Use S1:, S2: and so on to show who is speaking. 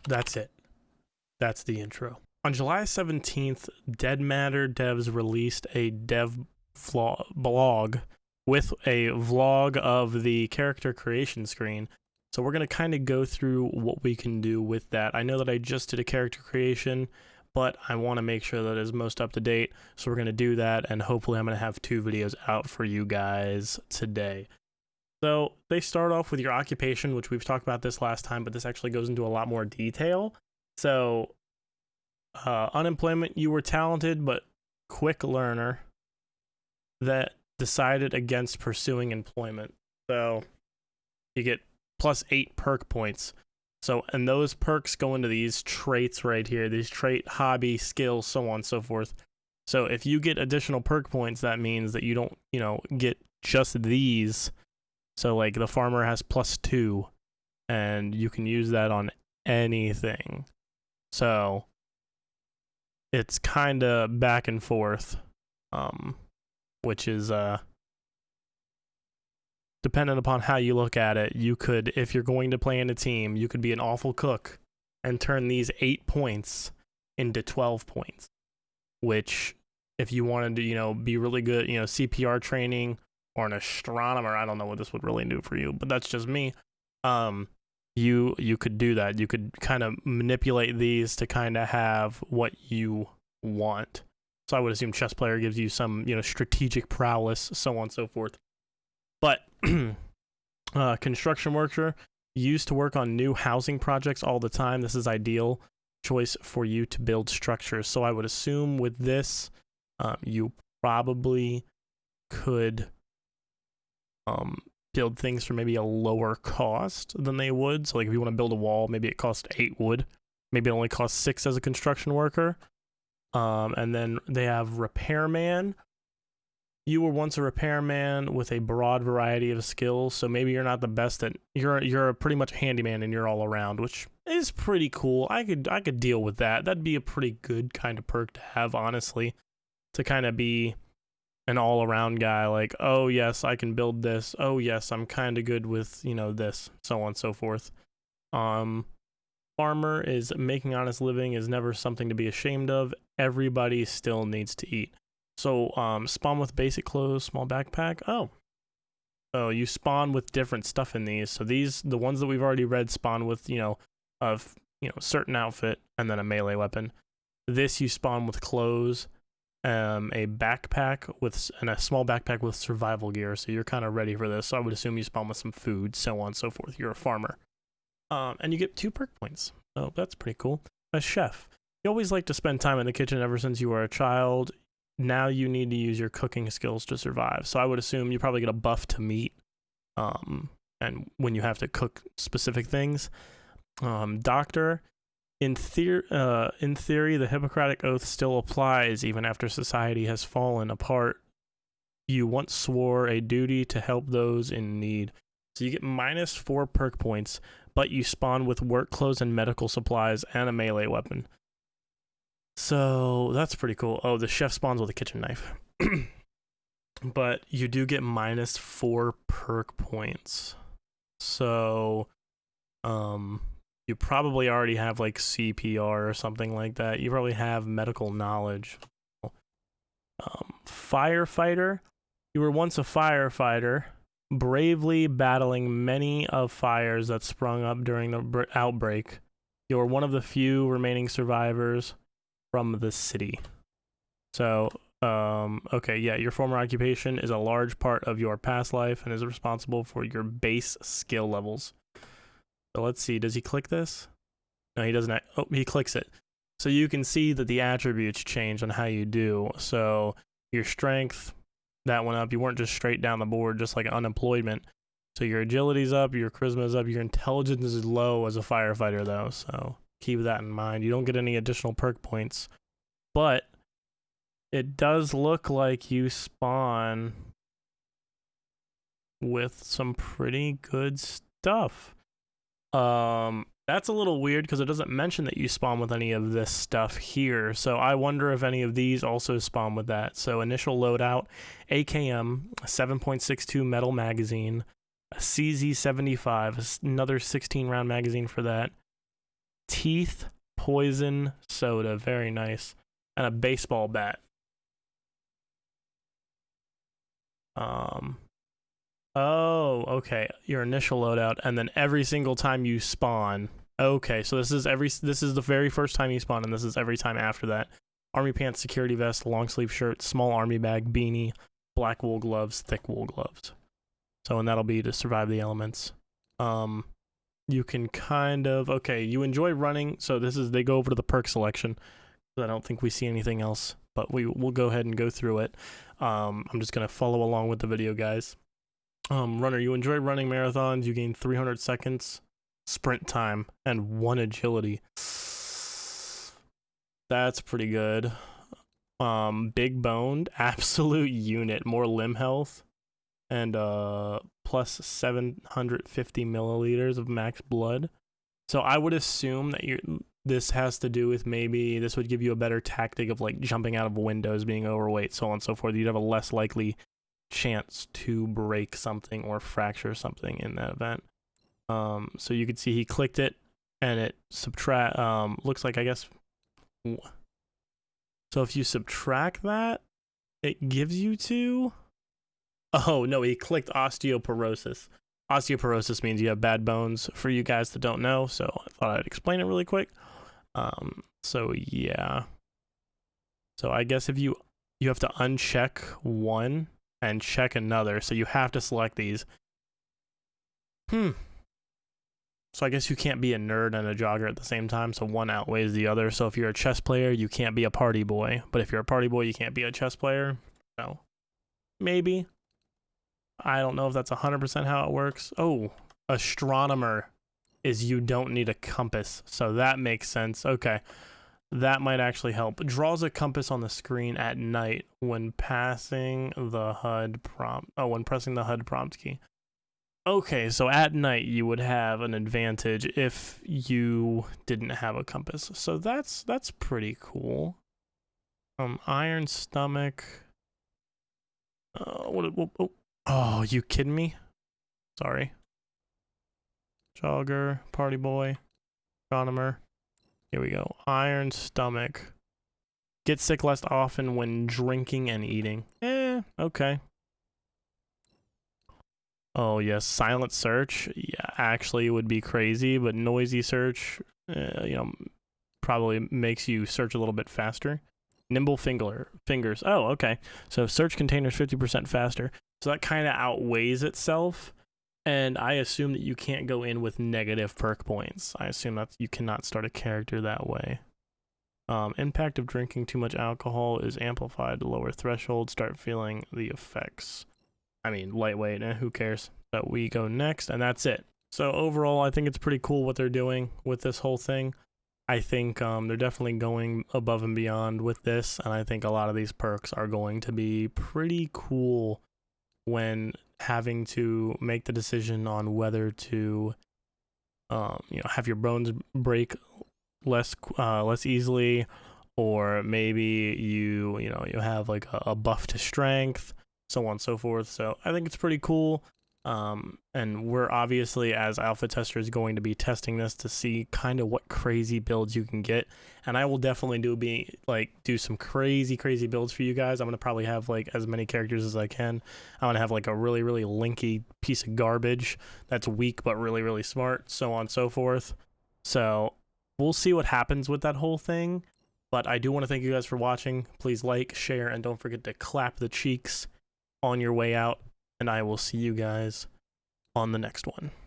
S1: that's it. That's the intro. On July 17th, Dead Matter devs released a dev blog with a vlog of the character creation screen. So we're going to kind of go through what we can do with that. I know that I just did a character creation, but I want to make sure that it is most up to date. So we're going to do that, and hopefully I'm going to have 2 videos out for you guys today. So they start off with your occupation, which we've talked about this last time, but this actually goes into a lot more detail. So unemployment, you were talented but quick learner that decided against pursuing employment. So you get plus 8 perk points. So, and those perks go into these traits right here, these trait, hobby, skills, so on and so forth. So if you get additional perk points, that means that you don't, get just these. So like the farmer has plus 2, and you can use that on anything. So it's kind of back and forth, which is dependent upon how you look at it. You could, if you're going to play in a team, you could be an awful cook and turn these 8 points into 12 points, which if you wanted to, be really good, CPR training or an astronomer, I don't know what this would really do for you, but that's just me. You could do that. You could kind of manipulate these to kind of have what you want. So I would assume chess player gives you some, strategic prowess, so on and so forth. But construction worker, used to work on new housing projects all the time. This is ideal choice for you to build structures. So I would assume with this, you probably could build things for maybe a lower cost than they would. So like if you want to build a wall, maybe it costs 8 wood. Maybe it only costs 6 as a construction worker. And then they have Repairman. You were once a repairman with a broad variety of skills, so maybe you're not the best at, you're pretty much a handyman and you're all around, which is pretty cool. I could deal with that. That'd be a pretty good kind of perk to have, honestly, to kind of be an all-around guy, like, oh yes, I can build this. Oh yes, I'm kind of good with, this, so on and so forth. Farmer is making honest living is never something to be ashamed of. Everybody still needs to eat. So, spawn with basic clothes, small backpack. Oh. So you spawn with different stuff in these. So these, the ones that we've already read, spawn with, a certain outfit and then a melee weapon. This you spawn with clothes, a backpack and a small backpack with survival gear. So you're kind of ready for this. So I would assume you spawn with some food, so on and so forth. You're a farmer. And you get 2 perk points. So that's pretty cool. A chef. You always like to spend time in the kitchen ever since you were a child. Now you need to use your cooking skills to survive. So I would assume you probably get a buff to meat, and when you have to cook specific things. Doctor, in theory, the Hippocratic Oath still applies even after society has fallen apart. You once swore a duty to help those in need. So you get minus 4 perk points, but you spawn with work clothes and medical supplies and a melee weapon. So that's pretty cool. Oh, the chef spawns with a kitchen knife. But you do get minus 4 perk points. So you probably already have like CPR or something like that. You probably have medical knowledge. Firefighter. You were once a firefighter, bravely battling many of fires that sprung up during the outbreak. You are one of the few remaining survivors from the city. So, okay, yeah, your former occupation is a large part of your past life and is responsible for your base skill levels. So let's see, does he click this? No, he doesn't. Oh, he clicks it. So you can see that the attributes change on how you do. So your strength, that went up. You weren't just straight down the board, just like unemployment. So your agility's up, your charisma's up, your intelligence is low as a firefighter, though. So keep that in mind. You don't get any additional perk points. But it does look like you spawn with some pretty good stuff. That's a little weird because it doesn't mention that you spawn with any of this stuff here. So I wonder if any of these also spawn with that. So initial loadout, AKM, a 7.62 metal magazine, a CZ75, another 16 round magazine for that. teeth poison soda. Very nice. And a baseball bat. Oh, okay. Your initial loadout, and then every single time you spawn. Okay, so this is the very first time you spawn, and this is every time after that. Army pants, security vest, long sleeve shirt, small army bag, beanie, black wool gloves, thick wool gloves. So, and that'll be to survive the elements. You can kind of, okay, you enjoy running. So they go over to the perk selection. I don't think we see anything else, but we'll go ahead and go through it. I'm just gonna follow along with the video, guys. Runner, you enjoy running marathons. You gain 300 seconds sprint time and 1 agility. That's pretty good. Big boned, absolute unit, more limb health, and plus 750 milliliters of max blood. So I would assume that this has to do with, maybe this would give you a better tactic of like jumping out of windows, being overweight, so on and so forth. You'd have a less likely chance to break something or fracture something in that event. So you could see he clicked it and it looks like, I guess, so if you subtract that, it gives you 2. Oh no, he clicked osteoporosis. Osteoporosis means you have bad bones, for you guys that don't know, so I thought I'd explain it really quick. So yeah. So I guess if you have to uncheck one and check another, so you have to select these. So I guess you can't be a nerd and a jogger at the same time, so one outweighs the other. So if you're a chess player, you can't be a party boy. But if you're a party boy, you can't be a chess player. So maybe. I don't know if that's 100% how it works. Oh, astronomer is you don't need a compass. So that makes sense. Okay. That might actually help. Draws a compass on the screen at night when passing the HUD prompt. Oh, when pressing the HUD prompt key. Okay, so at night you would have an advantage if you didn't have a compass. So that's pretty cool. Iron stomach. Oh, you kidding me? Sorry. Jogger, party boy, astronomer. Here we go. Iron stomach. Get sick less often when drinking and eating. Okay. Oh yes, silent search. Yeah, actually it would be crazy, but noisy search, probably makes you search a little bit faster. Nimble fingers. Oh, okay. So search containers 50% faster. So that kind of outweighs itself. And I assume that you can't go in with negative perk points. I assume that you cannot start a character that way. Impact of drinking too much alcohol is amplified to lower threshold. Start feeling the effects. I mean, lightweight, who cares? But we go next, and that's it. So overall, I think it's pretty cool what they're doing with this whole thing. I think they're definitely going above and beyond with this, and I think a lot of these perks are going to be pretty cool when having to make the decision on whether to, have your bones break less easily, or maybe you have like a buff to strength, so on and so forth. So I think it's pretty cool. And we're obviously, as alpha testers, going to be testing this to see kind of what crazy builds you can get. And I will definitely do some crazy builds for you guys. I'm going to probably have like as many characters as I can. I'm going to have like a really linky piece of garbage that's weak but really smart, so on and so forth. So we'll see what happens with that whole thing. But I do want to thank you guys for watching. Please like, share, and don't forget to clap the cheeks on your way out. And I will see you guys on the next one.